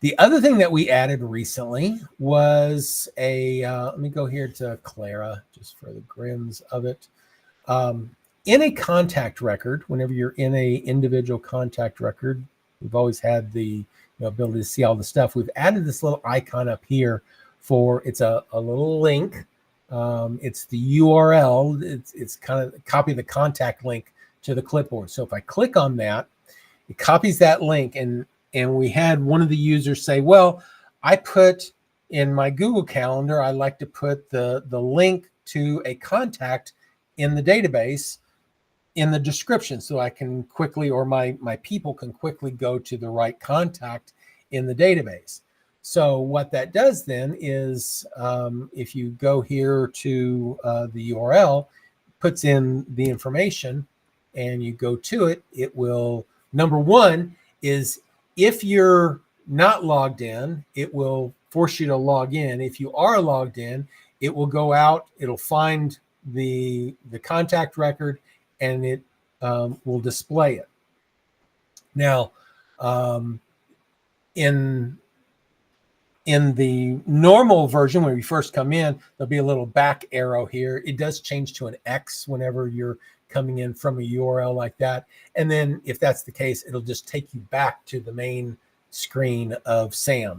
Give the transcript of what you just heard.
The other thing that we added recently was let me go here to Clara just for the grins of it. In a contact record, whenever you're in a individual contact record, we've always had the ability to see all the stuff. We've added this little icon up here for, it's a little link. It's the URL. It's kind of copy the contact link to the clipboard. So if I click on that, it copies that link. And we had one of the users say, well, I put in my Google Calendar, I like to put the link to a contact in the database in the description, so I can quickly, or my people can quickly go to the right contact in the database. So what that does then is, if you go here to the URL, puts in the information, and you go to it, it will, number one is, if you're not logged in, it will force you to log in. If you are logged in, it will go out, it'll find the contact record, and it will display it. Now, in the normal version, when you first come in, there'll be a little back arrow here. It does change to an X whenever you're coming in from a URL like that. And then if that's the case, it'll just take you back to the main screen of SAM.